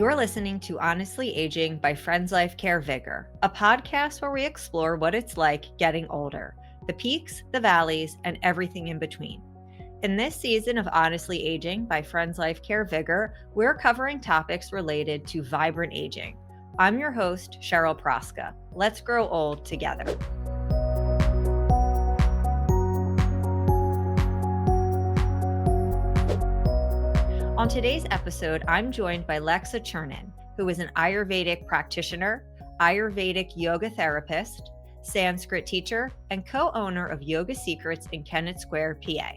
You're listening to Honestly Aging by Friends Life Care VigR, a podcast where we explore what it's like getting older, the peaks, the valleys, and everything in between. In this season of Honestly Aging by Friends Life Care VigR, we're covering topics related to vibrant aging. I'm your host, Cheryl Proska. Let's grow old together. On today's episode, I'm joined by Lexa Chernin, who is an Ayurvedic practitioner, Ayurvedic yoga therapist, Sanskrit teacher, and co-owner of Yoga Secrets in Kennett Square, PA.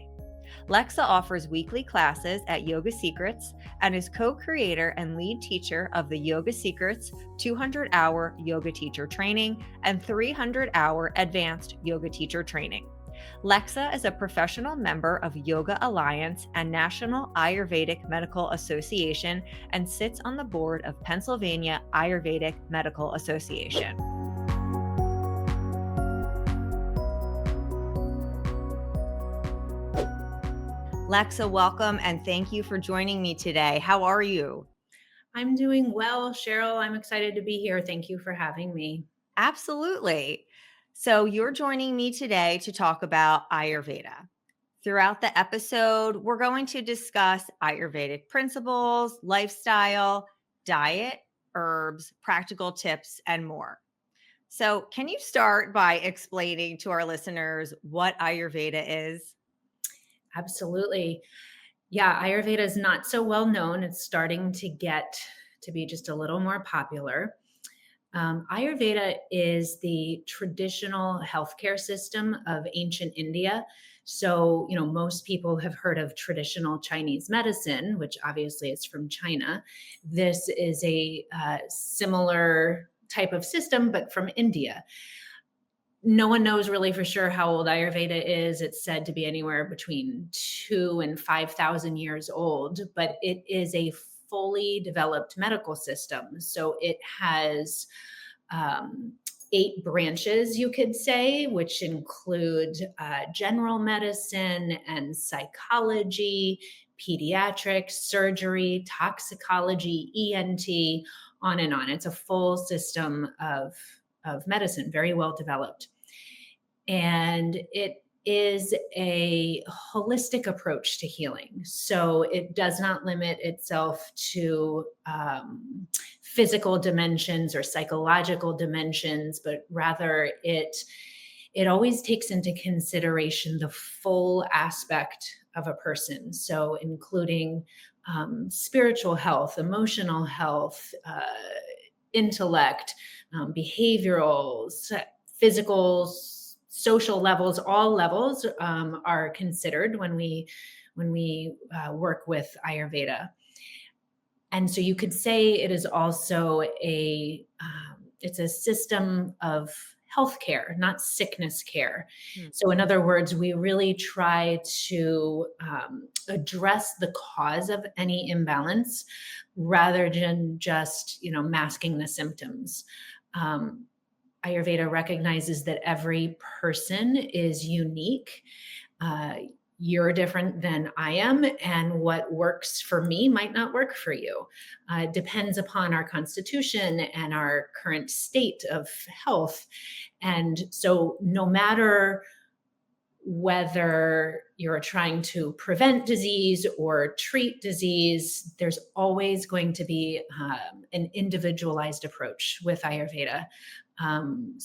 Lexa offers weekly classes at Yoga Secrets and is co-creator and lead teacher of the Yoga Secrets 200-hour yoga teacher training and 300-hour advanced yoga teacher training. Lexa is a professional member of Yoga Alliance and National Ayurvedic Medical Association and sits on the board of Pennsylvania Ayurvedic Medical Association. Lexa, welcome and thank you for joining me today. How are you? I'm doing well, Cheryl. I'm excited to be here. Thank you for having me. Absolutely. So, you're joining me today to talk about Ayurveda. Throughout the episode, we're going to discuss Ayurvedic principles, lifestyle, diet, herbs, practical tips, and more. So, can you start by explaining to our listeners what Ayurveda is? Absolutely. Yeah, Ayurveda is not so well known. It's starting to get to be just a little more popular. Ayurveda is the traditional healthcare system of ancient India. So, most people have heard of traditional Chinese medicine, which obviously is from China. This is a similar type of system, but from India. No one knows really for sure how old Ayurveda is. It's said to be anywhere between 2 and 5,000 years old, but it is a fully developed medical system. So it has 8 branches, you could say, which include general medicine and psychology, pediatrics, surgery, toxicology, ENT, on and on. It's a full system of medicine, very well developed. And it is a holistic approach to healing. So it does not limit itself to physical dimensions or psychological dimensions, but rather it always takes into consideration the full aspect of a person. So including spiritual health, emotional health, intellect, behavioral, physical, social levels, all levels are considered when we work with Ayurveda. And so you could say it is also it's a system of healthcare, not sickness care. Hmm. So in other words, we really try to address the cause of any imbalance rather than just, masking the symptoms. Ayurveda recognizes that every person is unique. You're different than I am, and what works for me might not work for you. It depends upon our constitution and our current state of health. And so, no matter whether you're trying to prevent disease or treat disease, there's always going to be an individualized approach with Ayurveda. Um,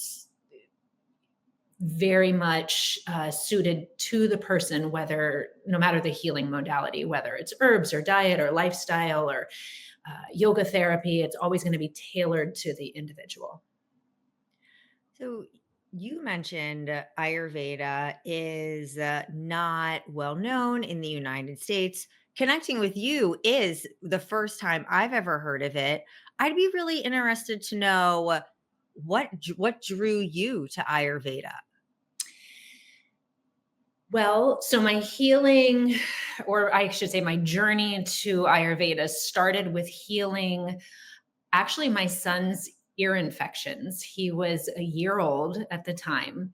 very much suited to the person, no matter the healing modality, whether it's herbs or diet or lifestyle or yoga therapy, it's always going to be tailored to the individual. So, you mentioned Ayurveda is not well known in the United States. Connecting with you is the first time I've ever heard of it. I'd be really interested to know what drew you to Ayurveda. Well, so my healing, or I should say my journey to Ayurveda started with healing actually my son's ear infections. He was a year old at the time,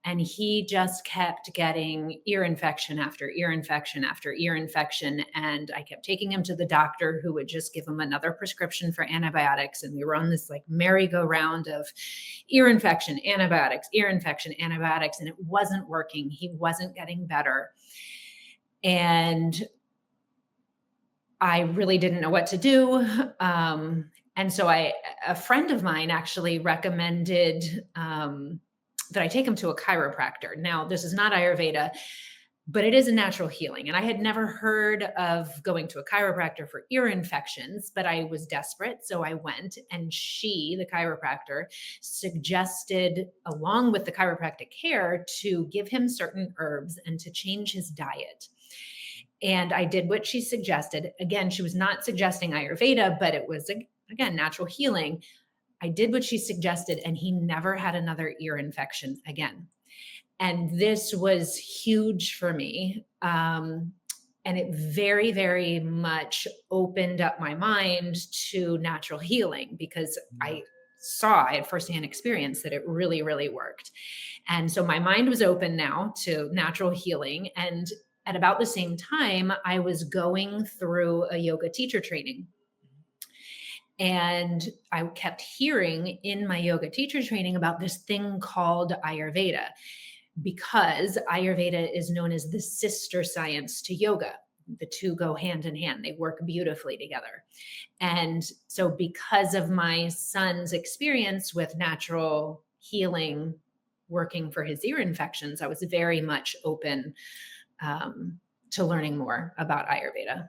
and he just kept getting ear infection after ear infection after ear infection. And I kept taking him to the doctor, who would just give him another prescription for antibiotics. And we were on this like merry-go-round of ear infection, antibiotics, ear infection, antibiotics, and it wasn't working. He wasn't getting better. And I really didn't know what to do. And so a friend of mine actually recommended that I take him to a chiropractor. Now, this is not Ayurveda, but it is a natural healing. And I had never heard of going to a chiropractor for ear infections, but I was desperate. So I went, and she, the chiropractor, suggested, along with the chiropractic care, to give him certain herbs and to change his diet. And I did what she suggested. Again, she was not suggesting Ayurveda, but it was, again, natural healing. I did what she suggested, and he never had another ear infection again. And this was huge for me. And it very, very much opened up my mind to natural healing, because I had firsthand experience that it really, really worked. And so my mind was open now to natural healing. And at about the same time, I was going through a yoga teacher training. And I kept hearing in my yoga teacher training about this thing called Ayurveda, because Ayurveda is known as the sister science to yoga. The two go hand in hand. They work beautifully together. And so because of my son's experience with natural healing, working for his ear infections, I was very much open to learning more about Ayurveda.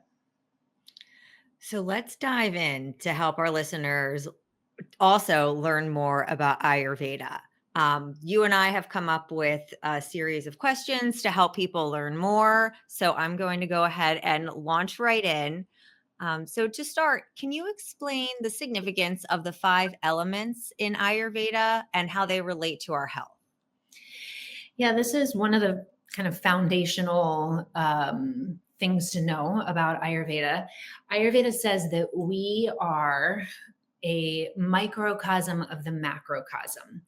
So let's dive in to help our listeners also learn more about Ayurveda. You and I have come up with a series of questions to help people learn more. So I'm going to go ahead and launch right in. So to start, can you explain the significance of the 5 elements in Ayurveda and how they relate to our health? Yeah, this is one of the kind of foundational things to know about Ayurveda. Ayurveda says that we are a microcosm of the macrocosm,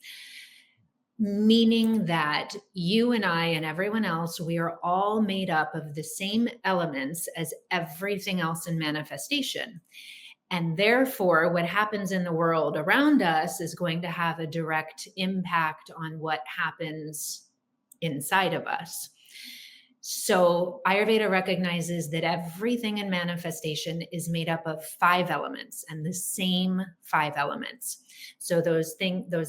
meaning that you and I and everyone else, we are all made up of the same elements as everything else in manifestation. And therefore, what happens in the world around us is going to have a direct impact on what happens inside of us. So Ayurveda recognizes that everything in manifestation is made up of 5 elements, and the same 5 elements. So those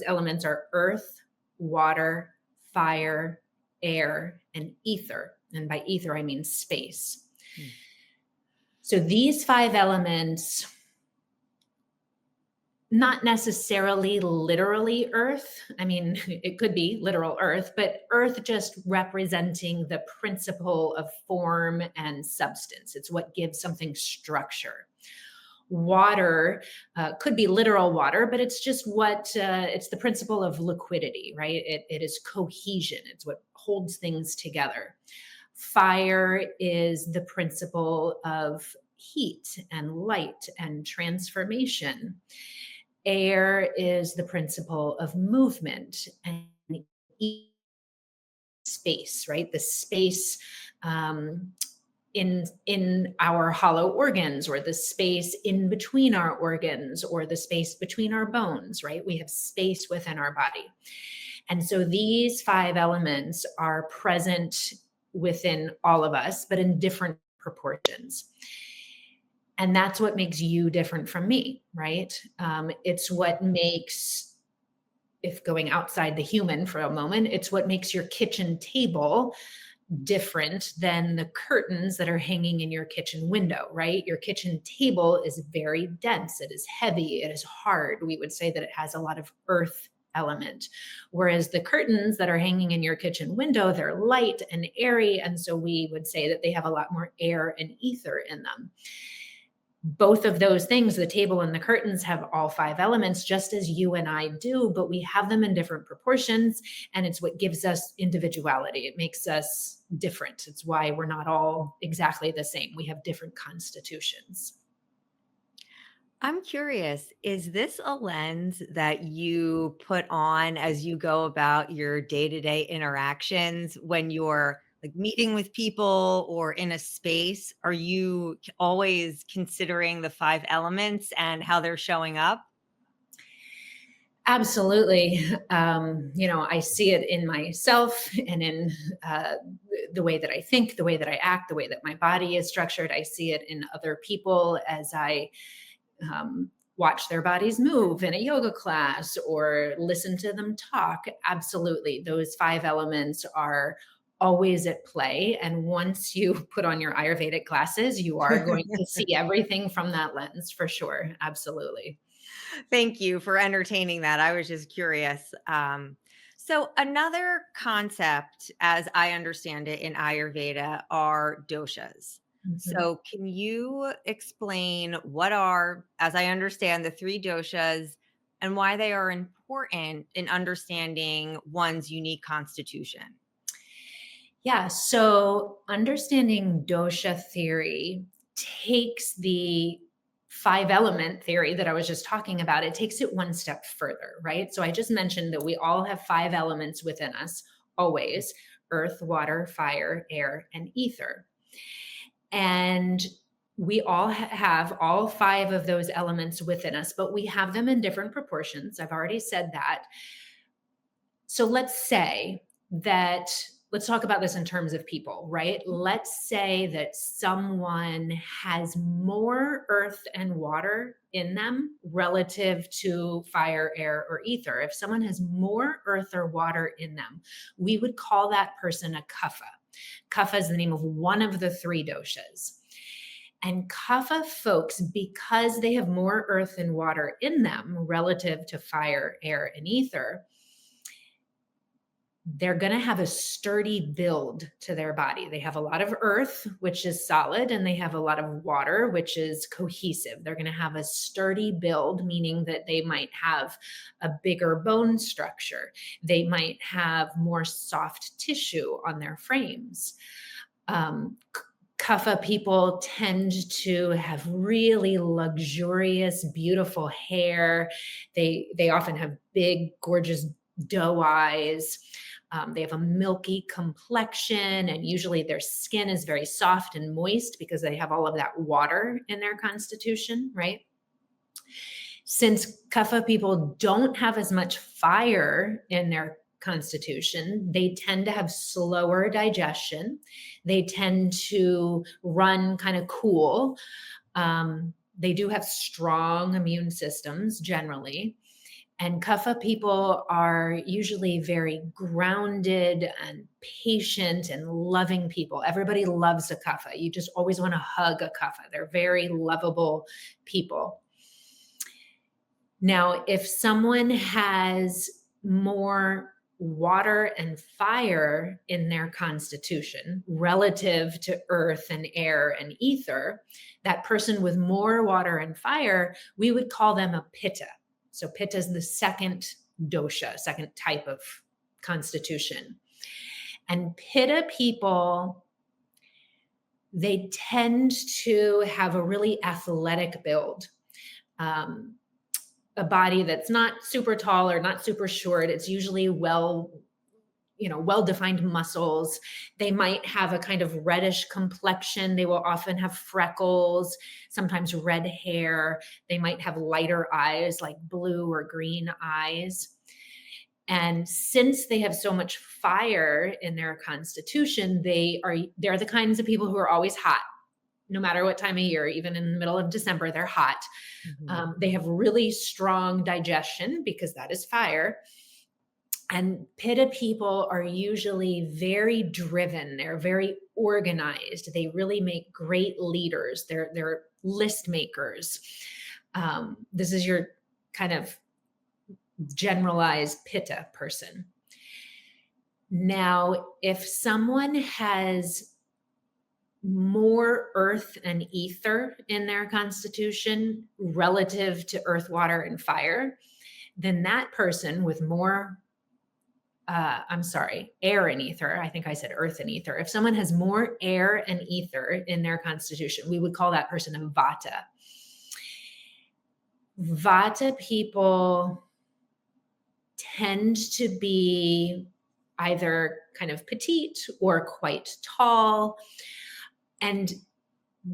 elements are earth, water, fire, air, and ether. And by ether, I mean space. So these 5 elements, not necessarily literally earth. I mean, it could be literal earth, but earth just representing the principle of form and substance. It's what gives something structure. Water could be literal water, but it's just it's the principle of liquidity, right? It is cohesion. It's what holds things together. Fire is the principle of heat and light and transformation. Air is the principle of movement, and space, right? The space in our hollow organs, or the space in between our organs, or the space between our bones, right? We have space within our body. And so these 5 elements are present within all of us, but in different proportions. And that's what makes you different from me, right? It's what makes, if going outside the human for a moment, it's what makes your kitchen table different than the curtains that are hanging in your kitchen window, right? Your kitchen table is very dense. It is heavy. It is hard. We would say that it has a lot of earth element. Whereas the curtains that are hanging in your kitchen window, they're light and airy. And so we would say that they have a lot more air and ether in them. Both of those things, the table and the curtains, have all 5 elements, just as you and I do, but we have them in different proportions. And it's what gives us individuality. It makes us different. It's why we're not all exactly the same. We have different constitutions. I'm curious, is this a lens that you put on as you go about your day-to-day interactions when you're like meeting with people or in a space? Are you always considering the five elements and how they're showing up? Absolutely. I see it in myself and in uh, the way that I think, the way that I act, the way that my body is structured. I see it in other people as I watch their bodies move in a yoga class or listen to them talk. Absolutely. Those five elements are always at play. And once you put on your Ayurvedic glasses, you are going to see everything from that lens for sure. Absolutely. Thank you for entertaining that. I was just curious. So, another concept, as I understand it in Ayurveda, are doshas. Mhm. So, can you explain what are, as I understand, the three doshas and why they are important in understanding one's unique constitution? Yeah. So understanding dosha theory takes the five element theory that I was just talking about, it takes it one step further, right? So I just mentioned that we all have five elements within us always: earth, water, fire, air, and ether. And we all have all five of those elements within us, but we have them in different proportions. I've already said that. So let's talk about this in terms of people, right? Let's say that someone has more earth and water in them relative to fire, air, or ether. If someone has more earth or water in them, we would call that person a kapha. Kapha is the name of one of the three doshas. And kapha folks, because they have more earth and water in them relative to fire, air, and ether, they're going to have a sturdy build to their body. They have a lot of earth, which is solid, and they have a lot of water, which is cohesive. They're going to have a sturdy build, meaning that they might have a bigger bone structure. They might have more soft tissue on their frames. Um, Kapha people tend to have really luxurious, beautiful hair. They often have big, gorgeous doe eyes. They have a milky complexion, and usually their skin is very soft and moist because they have all of that water in their constitution, right? Since Kapha people don't have as much fire in their constitution, they tend to have slower digestion. They tend to run kind of cool. They do have strong immune systems generally. And Kapha people are usually very grounded and patient and loving people. Everybody loves a Kapha. You just always want to hug a Kapha. They're very lovable people. Now, if someone has more water and fire in their constitution relative to earth and air and ether, that person with more water and fire, we would call them a pitta. So, pitta is the second dosha, second type of constitution. And pitta people, they tend to have a really athletic build. Um, a body that's not super tall or not super short. It's usually well defined muscles. They might have a kind of reddish complexion. They will often have freckles, sometimes red hair. They might have lighter eyes, like blue or green eyes. And since they have so much fire in their constitution, they're the kinds of people who are always hot. No matter what time of year, even in the middle of December, they're hot. Mhm. They have really strong digestion because that is fire. And Pitta people are usually very driven. They're very organized. They really make great leaders. They're list makers. This is your kind of generalized Pitta person. Now, if someone has more earth and ether in their constitution relative to earth, water, and fire, then that person with more, I'm sorry, air and ether, I think I said earth and ether. If someone has more air and ether in their constitution, we would call that person a vata. Vata people tend to be either kind of petite or quite tall. And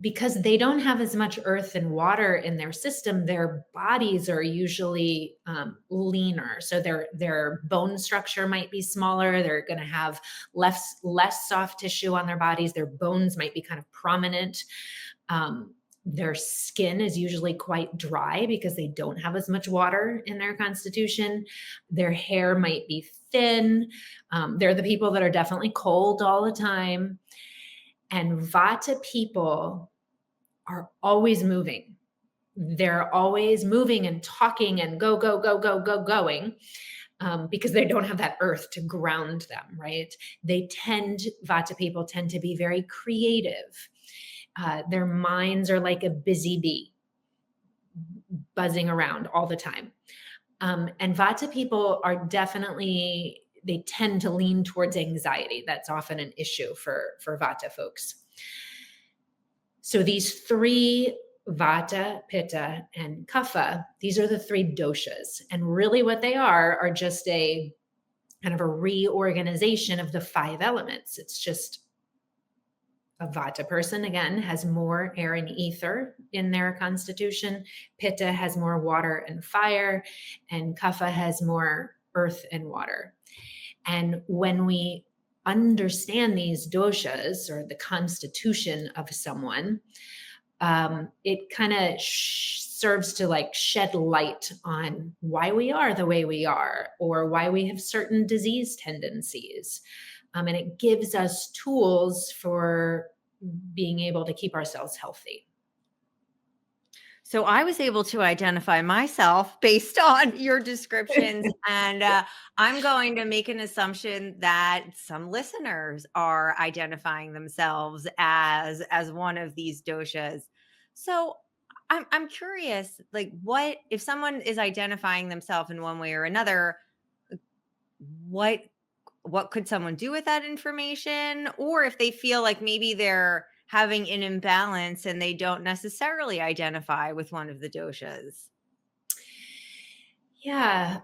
because they don't have as much earth and water in their system, their bodies are usually leaner. So their bone structure might be smaller. They're going to have less soft tissue on their bodies. Their bones might be kind of prominent. Their skin is usually quite dry because they don't have as much water in their constitution. Their hair might be thin. They're the people that are definitely cold all the time. And Vata people are always moving. They're always moving and talking and going, because they don't have that earth to ground them, right? Vata people tend to be very creative. Their minds are like a busy bee, buzzing around all the time. And Vata people are they tend to lean towards anxiety. That's often an issue for Vata folks. So these three, Vata, Pitta, and Kapha, these are the three doshas. And really what they are just a kind of a reorganization of the five elements. It's just a Vata person, again, has more air and ether in their constitution. Pitta has more water and fire, and Kapha has more earth and water. And when we understand these doshas or the constitution of someone, it kind of serves to like shed light on why we are the way we are, or why we have certain disease tendencies. And it gives us tools for being able to keep ourselves healthy. So I was able to identify myself based on your descriptions, and I'm going to make an assumption that some listeners are identifying themselves as one of these doshas. So I'm curious, like, what if someone is identifying themselves in one way or another? What could someone do with that information? Or if they feel like maybe they're having an imbalance and they don't necessarily identify with one of the doshas. Yeah.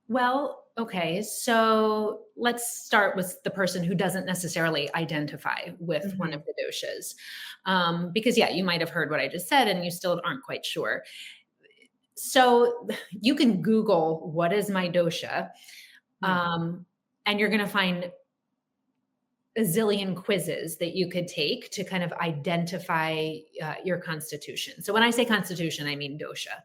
Well, okay. So let's start with the person who doesn't necessarily identify with one of the doshas. Because, yeah, you might have heard what I just said and you still aren't quite sure. So you can Google what is my dosha, and you're going to find a zillion quizzes that you could take to kind of identify your constitution. So when I say constitution, I mean dosha.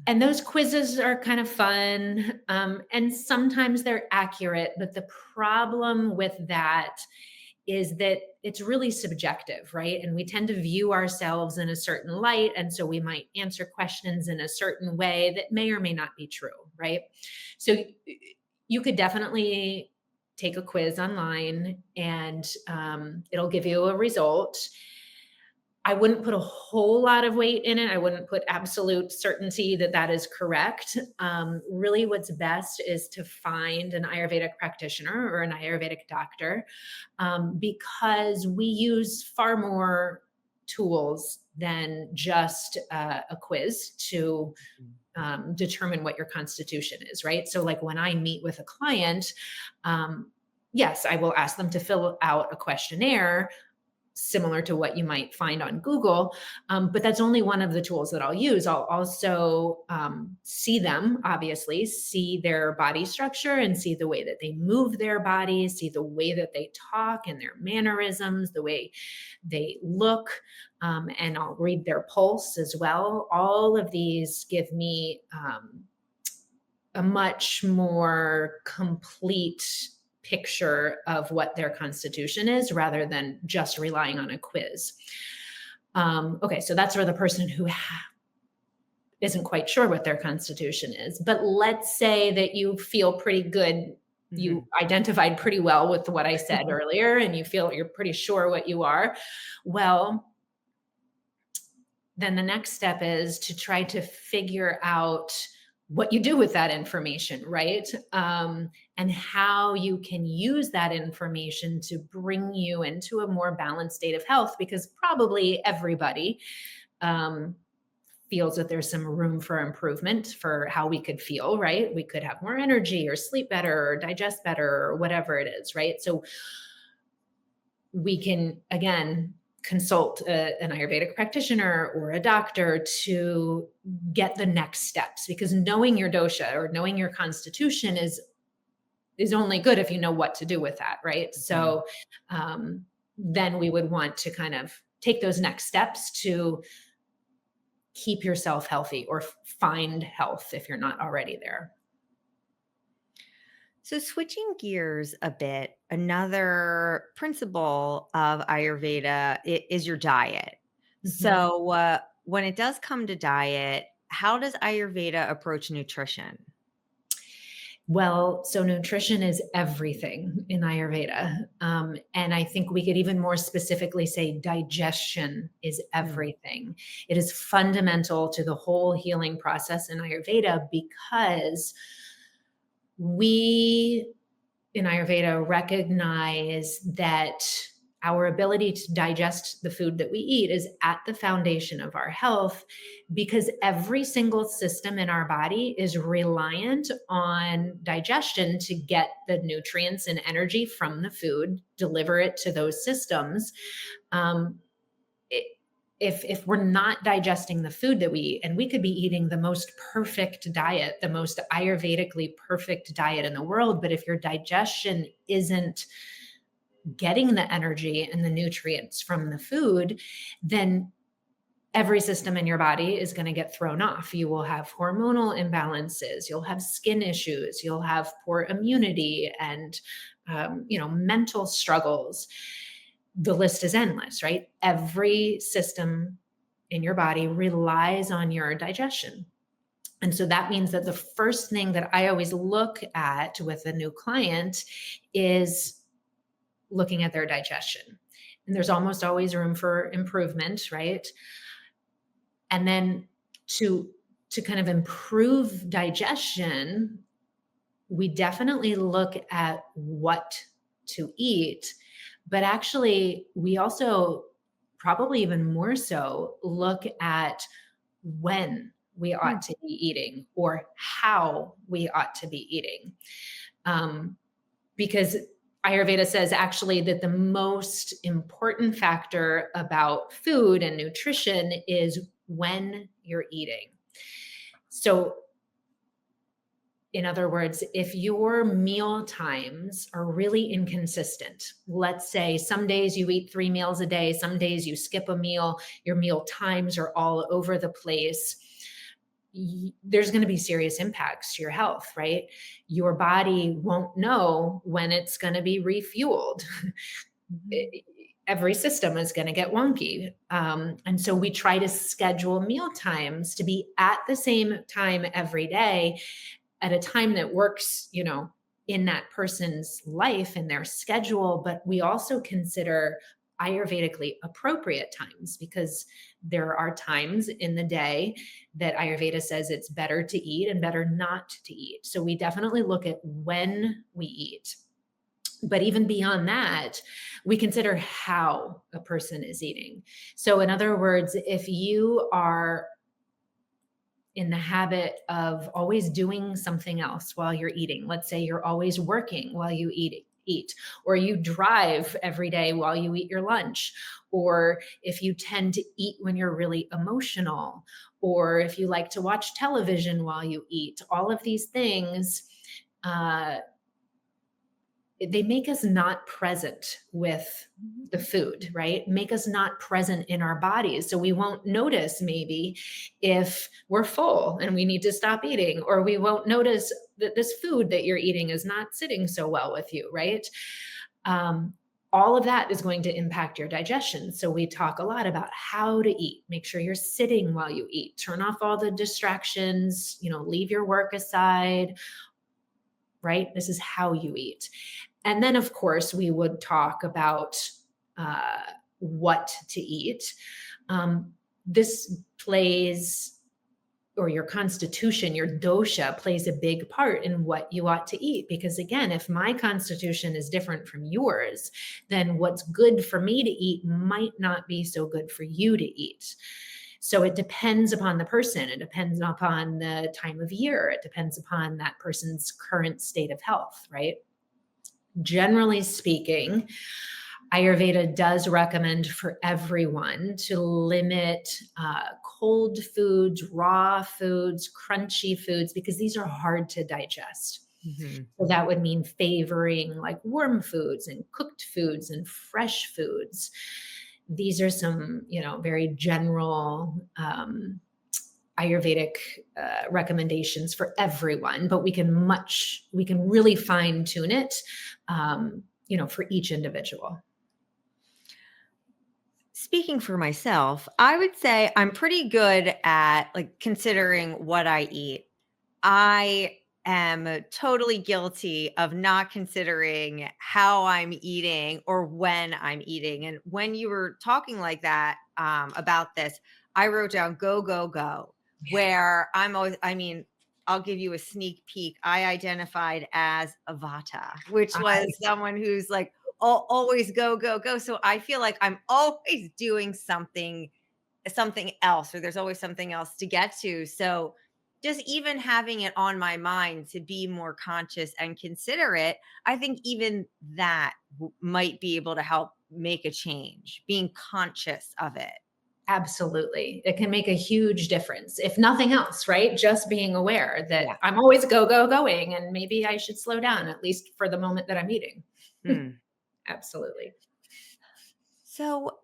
And those quizzes are kind of fun, and sometimes they're accurate. But the problem with that is that it's really subjective, right? And we tend to view ourselves in a certain light. And so we might answer questions in a certain way that may or may not be true, right? So you could definitely take a quiz online, and it'll give you a result. I wouldn't put a whole lot of weight in it. I wouldn't put absolute certainty that that is correct. Really, what's best is to find an Ayurvedic practitioner or an Ayurvedic doctor, because we use far more tools than just a quiz to determine what your constitution is, right? So, like when I meet with a client, yes, I will ask them to fill out a questionnaire similar to what you might find on Google. But that's only one of the tools that I'll use. I'll also see them, obviously, see their body structure and see the way that they move their bodies, see the way that they talk and their mannerisms, the way they look, and I'll read their pulse as well. All of these give me a much more complete picture of what their constitution is rather than just relying on a quiz. Okay, so that's for the person who isn't quite sure what their constitution is. But let's say that you feel pretty good. You identified pretty well with what I said earlier, and you feel you're pretty sure what you are. Well, then the next step is to try to figure out what you do with that information, right? And how you can use that information to bring you into a more balanced state of health, because probably everybody um, feels that there's some room for improvement for how we could feel, right? We could have more energy or sleep better or digest better or whatever it is, right? So we can, again, consult an Ayurvedic practitioner or a doctor to get the next steps, because knowing your dosha or knowing your constitution is only good if you know what to do with that, right? Mhm. So then we would want to kind of take those next steps to keep yourself healthy or find health if you're not already there. So, switching gears a bit, another principle of Ayurveda is your diet. Mhm. So, when it does come to diet, how does Ayurveda approach nutrition? Well, so nutrition is everything in Ayurveda. And I think we could even more specifically say digestion is Mm, everything. It is fundamental to the whole healing process in Ayurveda, because we in Ayurveda recognize that our ability to digest the food that we eat is at the foundation of our health, because every single system in our body is reliant on digestion to get the nutrients and energy from the food, deliver it to those systems. Um, it, if we're not digesting the food that we eat, and we could be eating the most perfect diet, the most Ayurvedically perfect diet in the world, but if your digestion isn't getting the energy and the nutrients from the food, then every system in your body is going to get thrown off. You will have hormonal imbalances, you'll have skin issues, you'll have poor immunity, and mental struggles. The list is endless, right? Every system in your body relies on your digestion. And so that means that the first thing that I always look at with a new client is looking at their digestion. And there's almost always room for improvement, right? And then to to kind of improve digestion, we definitely look at what to eat, but actually we also, probably even more so, look at when we mm, ought to be eating or how we ought to be eating. Um, because Ayurveda says actually that the most important factor about food and nutrition is when you're eating. So, in other words, if your meal times are really inconsistent, let's say some days you eat 3 meals a day, some days you skip a meal, your meal times are all over the place, there's going to be serious impacts to your health, right? Your body won't know when it's going to be refueled. mhm. Every system is going to get wonky. And so we try to schedule meal times to be at the same time every day, at a time that works, in that person's life and their schedule. But we also consider Ayurvedically appropriate times, because there are times in the day that Ayurveda says it's better to eat and better not to eat. So we definitely look at when we eat. But even beyond that, we consider how a person is eating. So, in other words, if you are in the habit of always doing something else while you're eating, let's say you're always working while you eat, or you drive every day while you eat your lunch, or if you tend to eat when you're really emotional, or if you like to watch television while you eat, all of these things, uh, they make us not present with the food, right? Make us not present in our bodies. So we won't notice maybe if we're full and we need to stop eating, or we won't notice that this food that you're eating is not sitting so well with you, right? Um, all of that is going to impact your digestion. So we talk a lot about how to eat. Make sure you're sitting while you eat. Turn off all the distractions, leave your work aside, right? This is how you eat. And then, of course, we would talk about uh, what to eat. This plays or your constitution, your dosha plays a big part in what you ought to eat. Because again, if my constitution is different from yours, then what's good for me to eat might not be so good for you to eat. So it depends upon the person. It depends upon the time of year. It depends upon that person's current state of health, right? Generally speaking, Ayurveda does recommend for everyone to limit cold foods, raw foods, crunchy foods, because these are hard to digest. Mhm. So that would mean favoring like warm foods and cooked foods and fresh foods. These are some, very general Ayurvedic recommendations for everyone, but we can really fine tune it, for each individual. Speaking for myself, I would say I'm pretty good at like considering what I eat. I am totally guilty of not considering how I'm eating or when I'm eating. And when you were talking like that about this, I wrote down go, go, go, where I'm always, I mean, I'll give you a sneak peek. I identified as a Vata, which was someone who's like, always go, go, go. So I feel like I'm always doing something else, or there's always something else to get to. So just even having it on my mind to be more conscious and considerate, I think even that might be able to help make a change, being conscious of it. Absolutely. It can make a huge difference. If nothing else, right? Just being aware Yeah. that I'm always go, go, going, and maybe I should slow down, at least for the moment that I'm eating. Hmm. Absolutely. So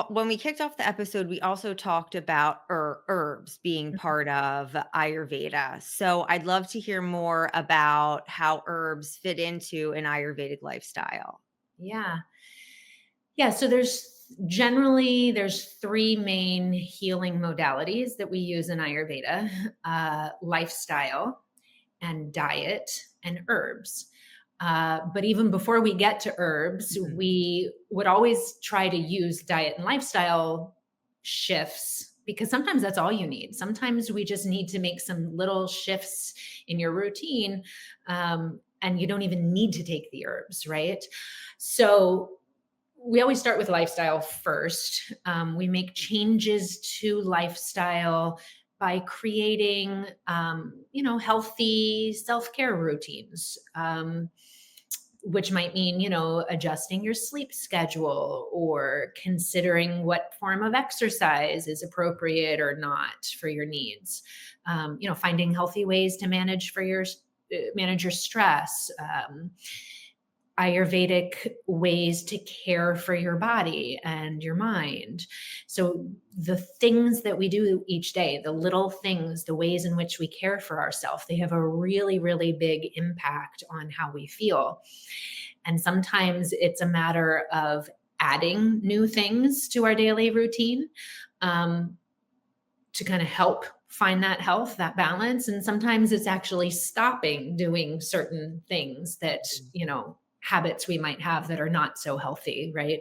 when we kicked off the episode, we also talked about herbs being Mhm. part of Ayurveda. So I'd love to hear more about how herbs fit into an Ayurvedic lifestyle. Yeah. Yeah. So there's three main healing modalities that we use in Ayurveda: lifestyle and diet and herbs. But even before we get to herbs, Mhm. we would always try to use diet and lifestyle shifts, because sometimes that's all you need. Sometimes we just need to make some little shifts in your routine, and you don't even need to take the herbs, right? So we always start with lifestyle first. We make changes to lifestyle by creating, healthy self-care routines, which might mean, adjusting your sleep schedule or considering what form of exercise is appropriate or not for your needs. Finding healthy ways to manage your stress. Ayurvedic ways to care for your body and your mind. So, the things that we do each day, the little things, the ways in which we care for ourselves, they have a really, really big impact on how we feel. And sometimes it's a matter of adding new things to our daily routine, um, to kind of help find that health, that balance. And sometimes it's actually stopping doing certain things that, habits we might have that are not so healthy, right?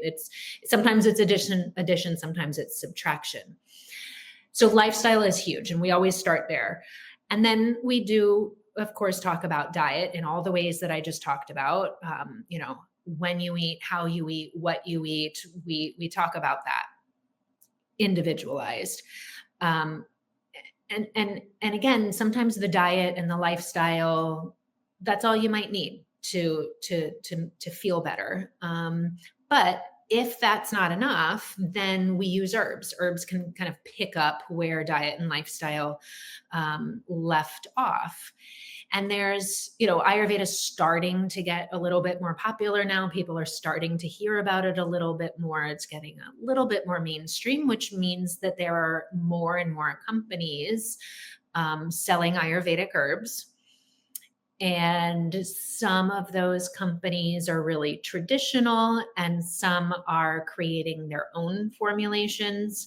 Sometimes it's addition, sometimes it's subtraction. So lifestyle is huge, and we always start there. And then we do, of course, talk about diet in all the ways that I just talked about. When you eat, how you eat, what you eat. We talk about that individualized. Um, and again, sometimes the diet and the lifestyle, that's all you might need to feel better. But if that's not enough, then we use herbs. Herbs can kind of pick up where diet and lifestyle left off. And there's, Ayurveda is starting to get a little bit more popular now. People are starting to hear about it a little bit more. It's getting a little bit more mainstream, which means that there are more and more companies selling Ayurvedic herbs. And some of those companies are really traditional, and some are creating their own formulations.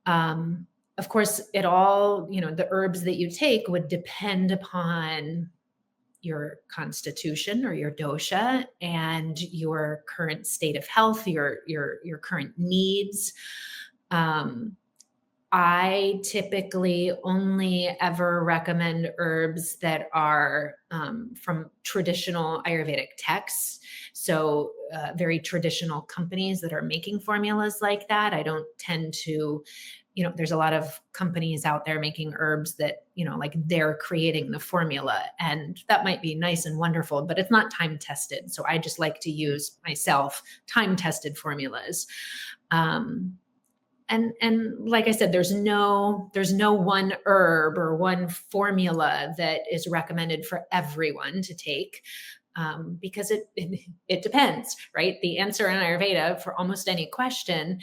Um, of course, the herbs that you take would depend upon your constitution or your dosha and your current state of health, your current needs. Um, I typically only ever recommend herbs that are from traditional Ayurvedic texts. So, very traditional companies that are making formulas like that. I don't tend to, there's a lot of companies out there making herbs that, like they're creating the formula. And that might be nice and wonderful, but it's not time tested. So I just like to use myself time tested formulas. Um, and like I said, there's no one herb or one formula that is recommended for everyone to take, because it depends, right? The answer in Ayurveda for almost any question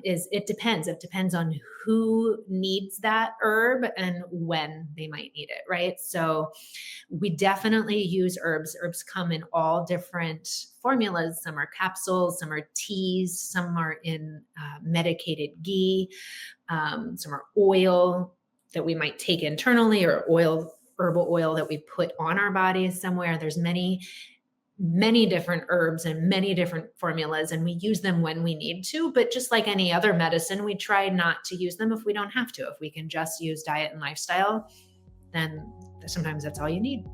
is it depends. It depends on who needs that herb and when they might need it, right? So we definitely use herbs. Herbs come in all different formulas. Some are capsules, some are teas, some are in medicated ghee, some are oil that we might take internally, or herbal oil that we put on our bodies somewhere. There's many different herbs and many different formulas, and we use them when we need to. But just like any other medicine, we try not to use them if we don't have to. If we can just use diet and lifestyle, then sometimes that's all you need.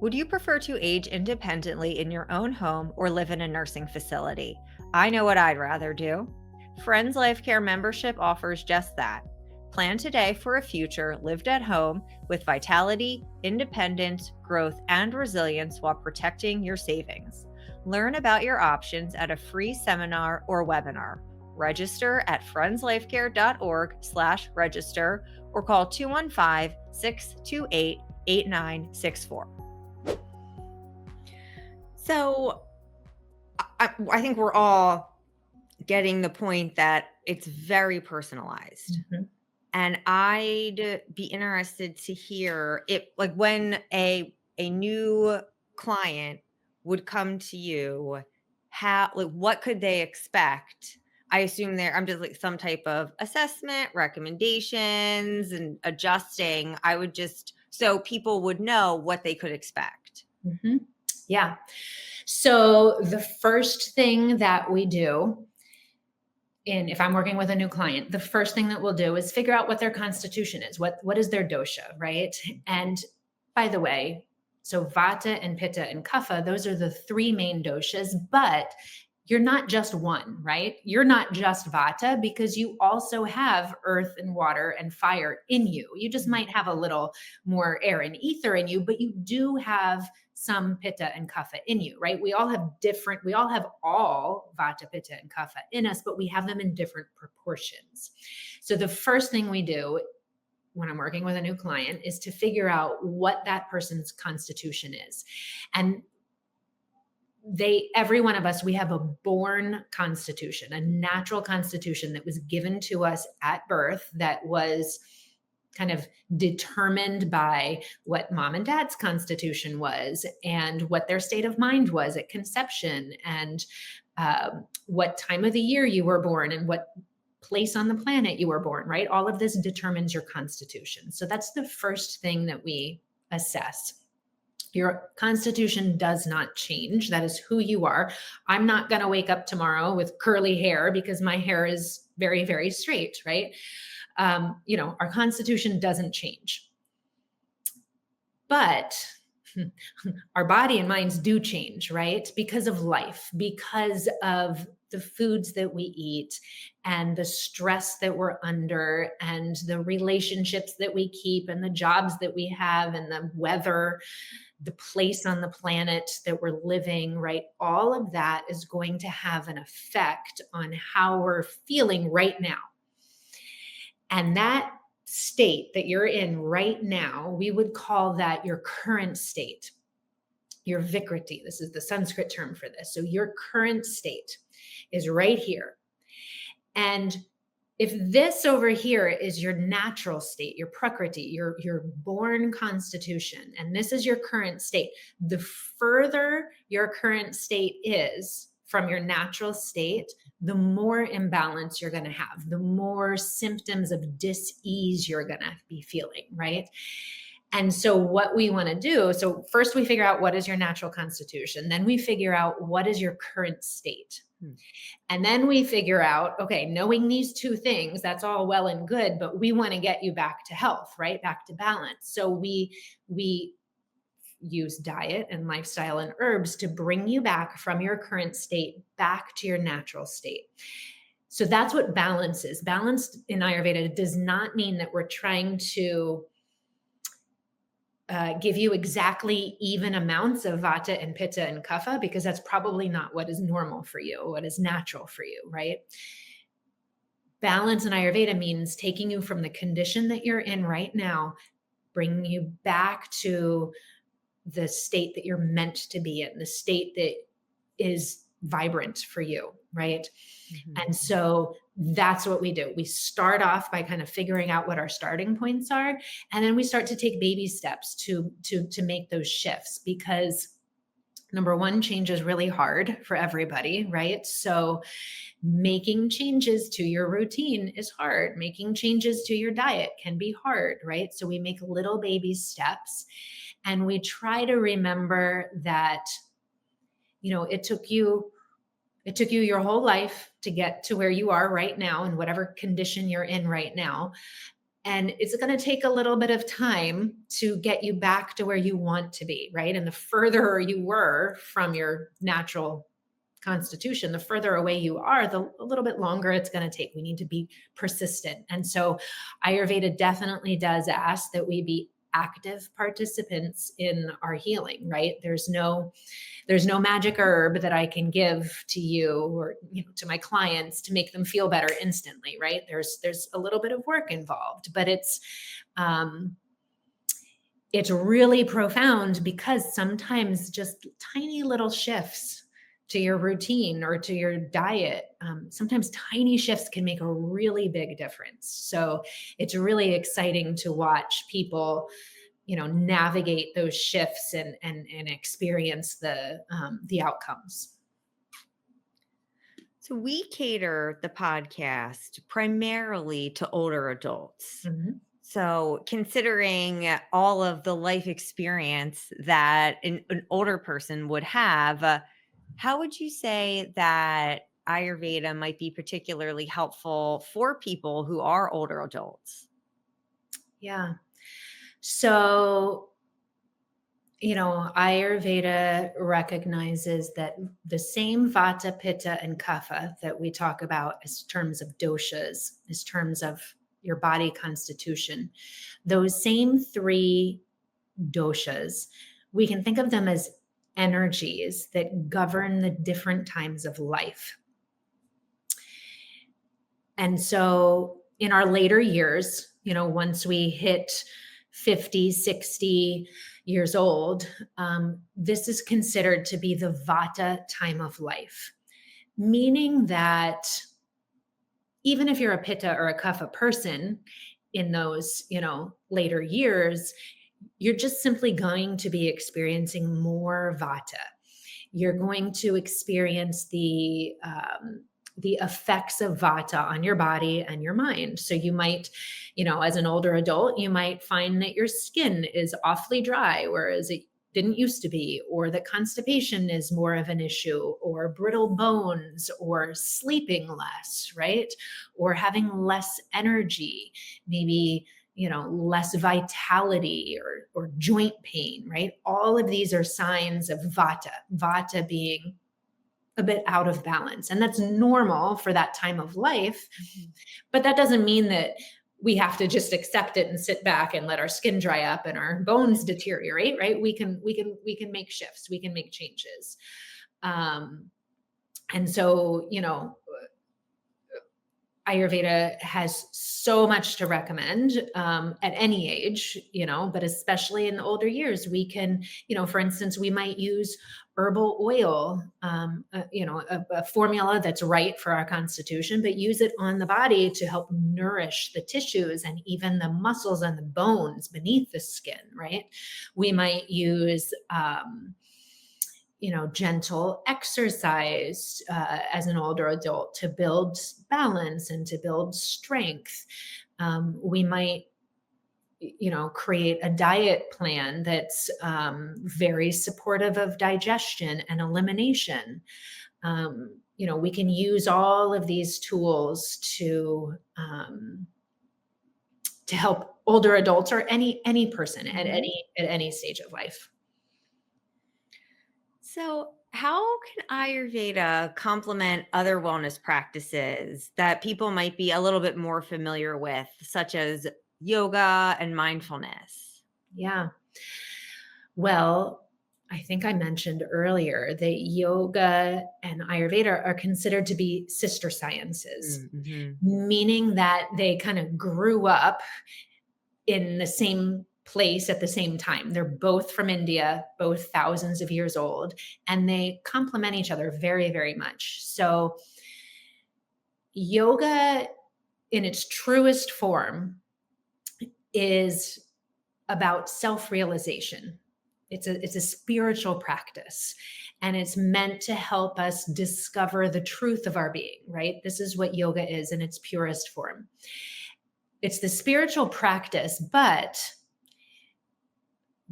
Would you prefer to age independently in your own home or live in a nursing facility? I know what I'd rather do. Friends Life Care membership offers just that. Plan today for a future lived at home with vitality, independence, growth, and resilience while protecting your savings. Learn about your options at a free seminar or webinar. Register at friendsLifeCare.org/register or call 215-628-8964. So I think we're all getting the point that it's very personalized. Mm-hmm. And I'd be interested to hear it, like when a new client would come to you, what could they expect? I assume I'm just like some type of assessment, recommendations, and adjusting. So people would know what they could expect. Mm-hmm. Yeah. So the first thing that we do, if I'm working with a new client, the first thing that we'll do is figure out what their constitution is. What is their dosha, right? And by the way, so vata and pitta and kapha, those are the three main doshas, but you're not just one, right? You're not just vata, because you also have earth and water and fire in you. You just might have a little more air and ether in you, but you do have some pitta and kapha in you, right? We all have all vata, pitta, and kapha in us, but we have them in different proportions. So the first thing we do when I'm working with a new client is to figure out what that person's constitution is. And every one of us, we have a born constitution, a natural constitution that was given to us at birth, that was kind of determined by what mom and dad's constitution was, and what their state of mind was at conception, and what time of the year you were born, and what place on the planet you were born, right? All of this determines your constitution. So that's the first thing that we assess. Your constitution does not change. That is who you are. I'm not going to wake up tomorrow with curly hair because my hair is very, very straight, right? Our constitution doesn't change. But our body and minds do change, right? Because of life, because of the foods that we eat, and the stress that we're under, and the relationships that we keep, and the jobs that we have, and the weather, the place on the planet that we're living, right? All of that is going to have an effect on how we're feeling right now. And that state that you're in right now, we would call that your current state, your vikriti. This is the Sanskrit term for this. So your current state is right here. And if this over here is your natural state, your prakriti, your born constitution, and this is your current state, the further your current state is from your natural state, the more imbalance you're going to have, the more symptoms of dis-ease you're going to be feeling, right? And so what we want to do, so first we figure out what is your natural constitution, then we figure out what is your current state. Hmm. And then we figure out, okay, knowing these two things, that's all well and good, but we want to get you back to health, right? Back to balance. So we use diet and lifestyle and herbs to bring you back from your current state back to your natural state. So that's what balance is. Balance in Ayurveda does not mean that we're trying to give you exactly even amounts of vata and pitta and kapha, because that's probably not what is normal for you, what is natural for you, right? Balance in Ayurveda means taking you from the condition that you're in right now, bringing you back to the state that you're meant to be in, the state that is vibrant for you, right? Mhm. And so that's what we do. We start off by kind of figuring out what our starting points are, and then we start to take baby steps to make those shifts, because number one, change is really hard for everybody, right? So making changes to your routine is hard. Making changes to your diet can be hard, right? So we make little baby steps, and we try to remember that, it took you your whole life to get to where you are right now, in whatever condition you're in right now. And it's going to take a little bit of time to get you back to where you want to be, right? And the further you were from your natural constitution, the further away you are, a little bit longer it's going to take. We need to be persistent. And so Ayurveda definitely does ask that we be active participants in our healing, right? There's no magic herb that I can give to you or to my clients to make them feel better instantly, right? There's a little bit of work involved, but it's really profound, because sometimes just tiny little shifts to your routine or to your diet, sometimes tiny shifts can make a really big difference. So it's really exciting to watch people navigate those shifts and experience the outcomes. So we cater the podcast primarily to older adults. Mhm. So considering all of the life experience that an older person would have, how would you say that Ayurveda might be particularly helpful for people who are older adults? Yeah. So, Ayurveda recognizes that the same vata, pitta, and kapha that we talk about as terms of doshas, as terms of your body constitution, those same three doshas, we can think of them as energies that govern the different times of life. And so in our later years, once we hit 50, 60 years old, this is considered to be the vata time of life, meaning that even if you're a pitta or a kapha person in those, later years, you're just simply going to be experiencing more vata. You're going to experience the effects of vata on your body and your mind. So you might, as an older adult, you might find that your skin is awfully dry, whereas it didn't used to be, or that constipation is more of an issue, or brittle bones, or sleeping less, right? Or having less energy, maybe less vitality, or joint pain, right? All of these are signs of vata being a bit out of balance. And that's normal for that time of life. Mhm. But that doesn't mean that we have to just accept it and sit back and let our skin dry up and our bones deteriorate, right? We can make shifts, we can make changes. And so, Ayurveda has so much to recommend at any age, but especially in the older years, we can, for instance, we might use herbal oil, a formula that's right for our constitution, but use it on the body to help nourish the tissues and even the muscles and the bones beneath the skin, right? We might use, gentle exercise as an older adult to build balance and to build strength. We might, create a diet plan that's very supportive of digestion and elimination. we can use all of these tools to help older adults or any person at Mhm. any stage of life. So, how can Ayurveda complement other wellness practices that people might be a little bit more familiar with, such as yoga and mindfulness? Yeah. Well, I think I mentioned earlier that yoga and Ayurveda are considered to be sister sciences, Mm-hmm. meaning that they kind of grew up in the same place at the same time. They're both from India, both thousands of years old, and they complement each other very, very much. So, yoga in its truest form is about self-realization. It's a spiritual practice, and it's meant to help us discover the truth of our being, right? This is what yoga is in its purest form. It's the spiritual practice, but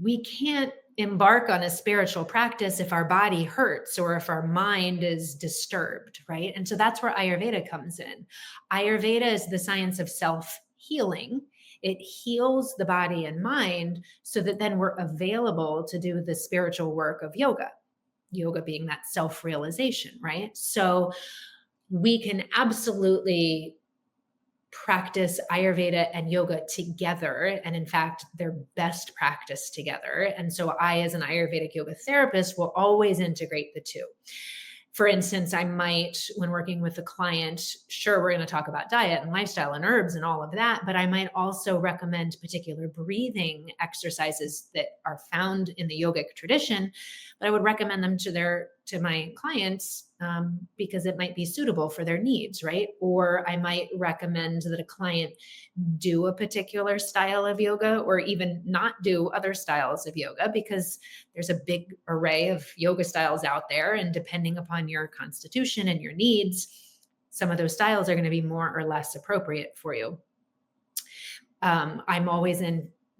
we can't embark on a spiritual practice if our body hurts or if our mind is disturbed, right? And so that's where Ayurveda comes in. Ayurveda is the science of self healing. It heals the body and mind so that then we're available to do the spiritual work of yoga, yoga being that self realization, right? So we can absolutely practice Ayurveda and yoga together. And in fact, they're best practiced together. And so I, as an Ayurvedic yoga therapist, will always integrate the two. For instance, I might, when working with a client, sure, we're going to talk about diet and lifestyle and herbs and all of that, but I might also recommend particular breathing exercises that are found in the yogic tradition. But I would recommend them to my clients because it might be suitable for their needs, right? Or I might recommend that a client do a particular style of yoga, or even not do other styles of yoga, because there's a big array of yoga styles out there. And depending upon your constitution and your needs, some of those styles are going to be more or less appropriate for you. I'm always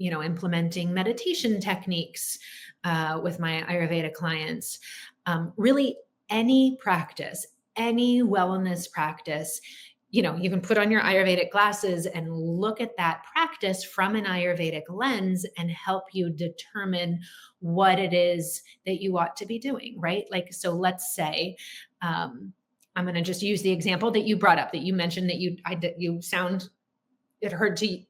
implementing meditation techniques with my Ayurveda clients. Really, any practice, any wellness practice, you can put on your Ayurvedic glasses and look at that practice from an Ayurvedic lens and help you determine what it is that you ought to be doing, right? Like, so let's say, I'm going to just use the example that you brought up, that you mentioned that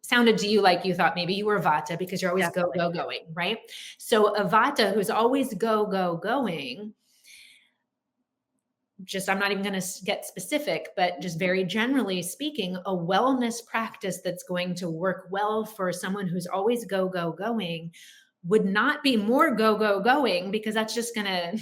sounded to you like you thought maybe you were Vata because you're always go, Definitely. go, going, right? So a Vata who's always go, go, going, I'm not even going to get specific, but just very generally speaking, a wellness practice that's going to work well for someone who's always go, go, going would not be more go, go, going, because that's just going to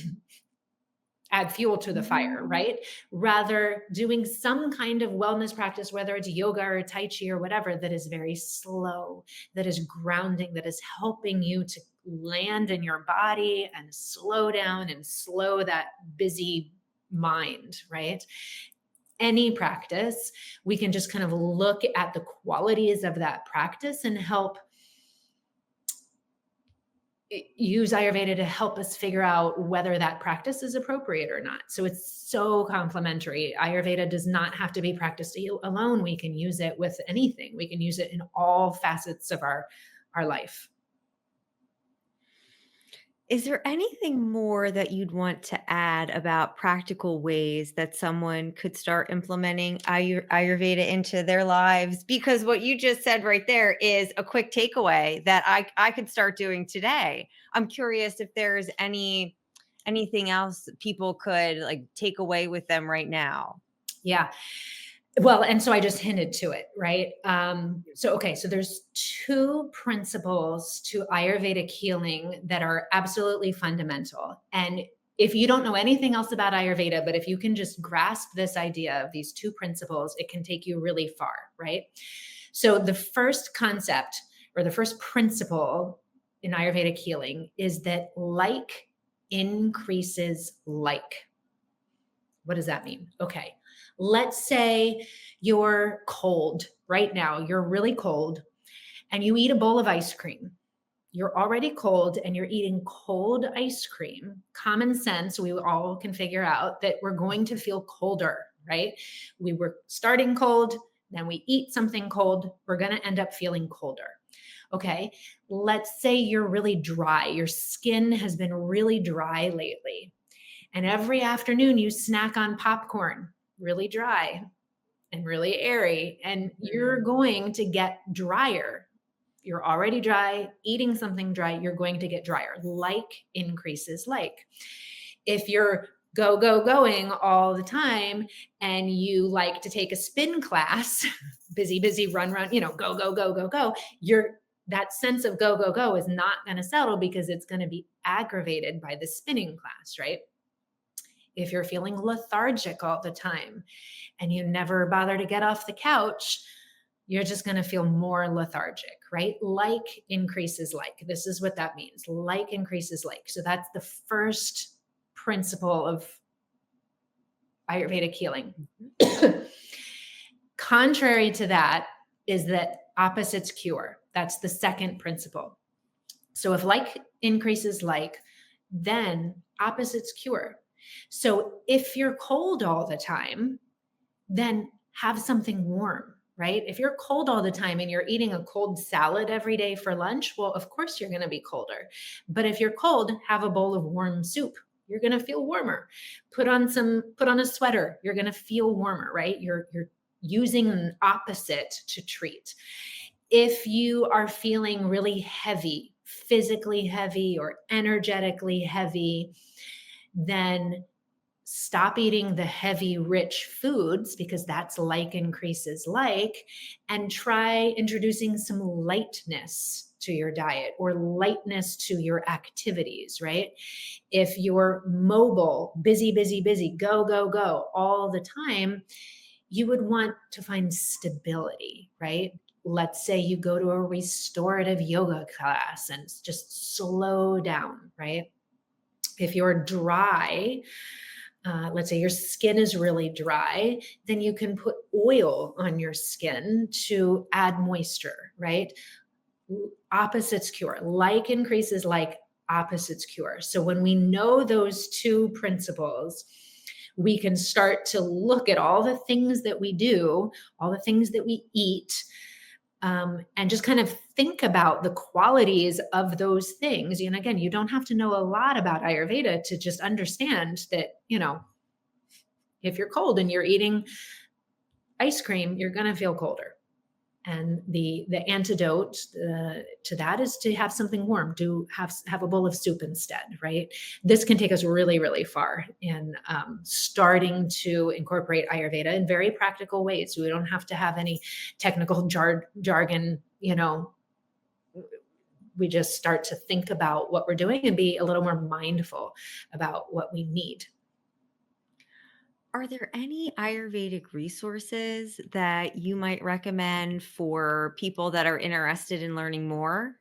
add fuel to the fire, Mhm. right? Rather, doing some kind of wellness practice, whether it's yoga or Tai Chi or whatever, that is very slow, that is grounding, that is helping you to land in your body and slow down and slow that busy mind, right? Any practice, we can just kind of look at the qualities of that practice and help use Ayurveda to help us figure out whether that practice is appropriate or not. So it's so complementary. Ayurveda does not have to be practiced alone. We can use it with anything. We can use it in all facets of our life. Is there anything more that you'd want to add about practical ways that someone could start implementing Ayurveda into their lives? Because what you just said right there is a quick takeaway that I could start doing today. I'm curious if there's anything else people could like take away with them right now. Yeah. Well, and so I just hinted to it, right? So there's two principles to Ayurvedic healing that are absolutely fundamental. And if you don't know anything else about Ayurveda, but if you can just grasp this idea of these two principles, it can take you really far, right? So the first concept, or the first principle in Ayurvedic healing, is that like increases like. What does that mean? Okay. Let's say you're cold right now, you're really cold, and you eat a bowl of ice cream. you're already cold and you're eating cold ice cream, common sense, we all can figure out that we're going to feel colder, right? We were starting cold, then we eat something cold, we're going to end up feeling colder. Okay. Let's say you're really dry. Your skin has been really dry lately. And every afternoon you snack on popcorn, really dry and really airy, and you're going to get drier. You're already dry, eating something dry, you're going to get drier. Like increases like. If you're going all the time and you like to take a spin class, busy, run, go, that sense of go is not going to settle because it's going to be aggravated by the spinning class, right? If you're feeling lethargic all the time and you never bother to get off the couch, you're just going to feel more lethargic, right? Like increases like. This is what that means. Like increases like. So that's the first principle of Ayurvedic healing. Contrary to that is that opposites cure. That's the second principle. So if like increases like, then opposites cure. So if you're cold all the time, then have something warm, right? If you're cold all the time and you're eating a cold salad every day for lunch, well, of course you're going to be colder. But if you're cold, have a bowl of warm soup. You're going to feel warmer. Put on a sweater. You're going to feel warmer, right? You're using an opposite to treat. If you are feeling really heavy, physically heavy or energetically heavy, then stop eating the heavy, rich foods because that's like increases like, and try introducing some lightness to your diet or lightness to your activities, right? If you're mobile, busy, go all the time, you would want to find stability, right? Let's say you go to a restorative yoga class and just slow down, right? If you're dry, let's say your skin is really dry, then you can put oil on your skin to add moisture, right? Opposites cure. Like increases like, opposites cure. So when we know those two principles, we can start to look at all the things that we do, all the things that we eat, and just kind of think about the qualities of those things. And again, you don't have to know a lot about Ayurveda to just understand that, if you're cold and you're eating ice cream, you're going to feel colder. And the antidote to that is to have something warm. Do have a bowl of soup instead, right? This can take us really, really far in starting to incorporate Ayurveda in very practical ways. We don't have to have any technical jargon. We just start to think about what we're doing and be a little more mindful about what we need. Are there any Ayurvedic resources that you might recommend for people that are interested in learning more?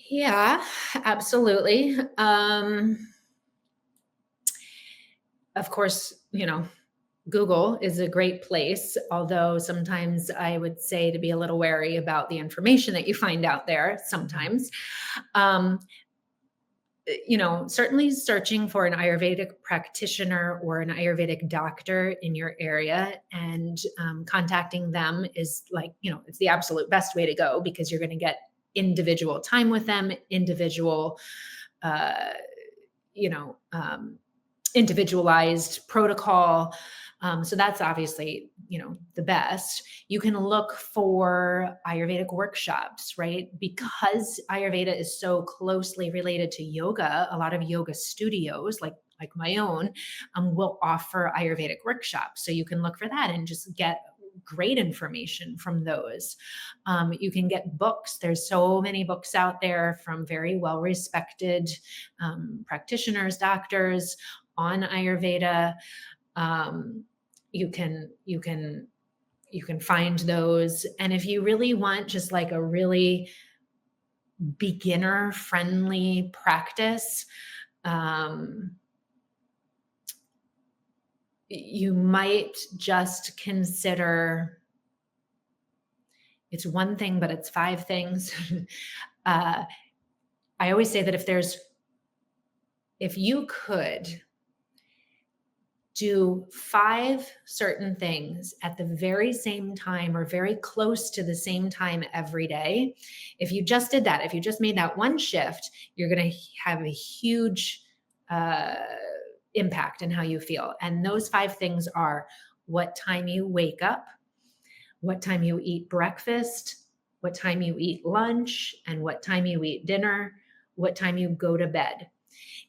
Yeah, absolutely. Of course, Google is a great place, although sometimes I would say to be a little wary about the information that you find out there sometimes. Certainly searching for an Ayurvedic practitioner or an Ayurvedic doctor in your area and contacting them is it's the absolute best way to go because you're going to get individual time with them, uh, individualized protocol. So that's obviously, the best. You can look for Ayurvedic workshops, right? Because Ayurveda is so closely related to yoga, a lot of yoga studios like my own will offer Ayurvedic workshops. So you can look for that and just get great information from those. You can get books. There's so many books out there from very well-respected practitioners, doctors on Ayurveda. You can find those. And if you really want just like a really beginner friendly practice, you might just consider, it's one thing, but it's five things. uh, I always say that if you could do five certain things at the very same time or very close to the same time every day, if you just did that, if you just made that one shift, you're going to have a huge uh, impact in how you feel. And those five things are: what time you wake up, what time you eat breakfast, what time you eat lunch, and what time you eat dinner, what time you go to bed.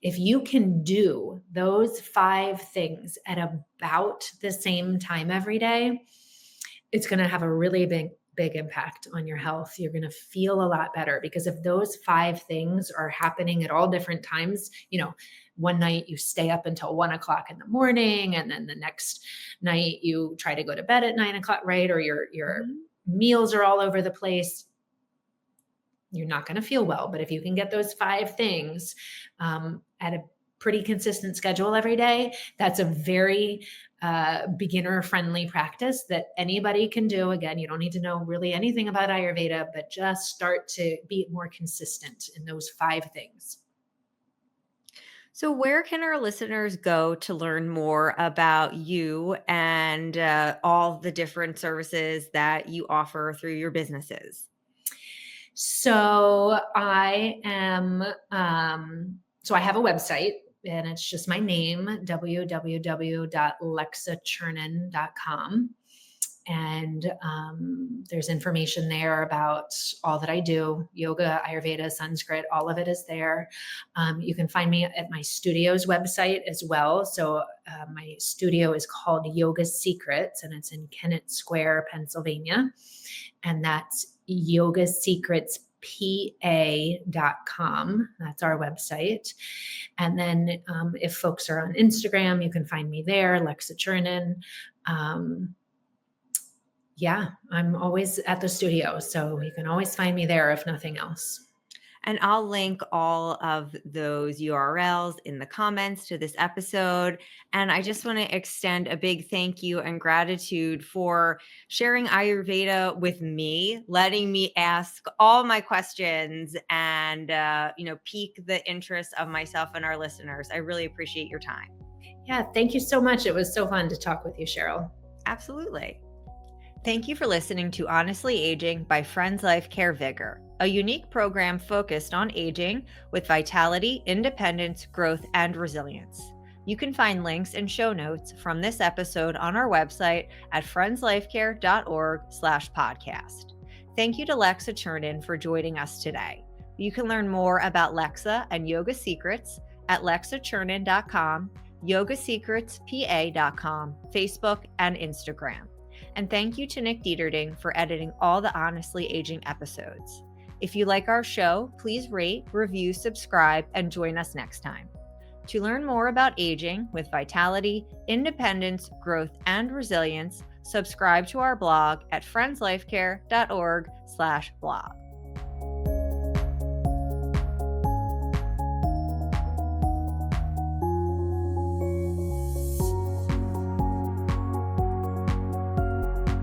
If you can do those five things at about the same time every day, it's going to have a really big impact on your health. You're going to feel a lot better, because if those five things are happening at all different times, one night you stay up until 1 o'clock in the morning, and then the next night you try to go to bed at 9 o'clock, right? Or your meals are all over the place, you're not going to feel well. But if you can get those five things at a pretty consistent schedule every day, that's a very beginner friendly practice that anybody can do. Again, you don't need to know really anything about Ayurveda, but just start to be more consistent in those five things. So, where can our listeners go to learn more about you and all the different services that you offer through your businesses? So I have a website, and it's just my name, www.lexachernin.com. And there's information there about all that I do: yoga, Ayurveda, Sanskrit, all of it is there. You can find me at my studio's website as well. So my studio is called Yoga Secrets, and it's in Kennett Square, Pennsylvania. And that's yogasecretspa.com. That's our website. And then if folks are on Instagram, you can find me there, Lexa Chernin. I'm always at the studio, so you can always find me there if nothing else. And I'll link all of those URLs in the comments to this episode. And I just want to extend a big thank you and gratitude for sharing Ayurveda with me, letting me ask all my questions and, pique the interest of myself and our listeners. I really appreciate your time. Yeah, thank you so much. It was so fun to talk with you, Cheryl. Absolutely. Thank you for listening to Honestly Aging by Friends Life Care VigR, a unique program focused on aging with vitality, independence, growth, and resilience. You can find links and show notes from this episode on our website at friendslifecare.org/podcast. Thank you to Lexa Chernin for joining us today. You can learn more about Lexa and Yoga Secrets at lexachernin.com, yogasecretspa.com, Facebook, and Instagram. And thank you to Nick Dieterding for editing all the Honestly Aging episodes. If you like our show, please rate, review, subscribe, and join us next time. To learn more about aging with vitality, independence, growth, and resilience, subscribe to our blog at friendslifecare.org/blog.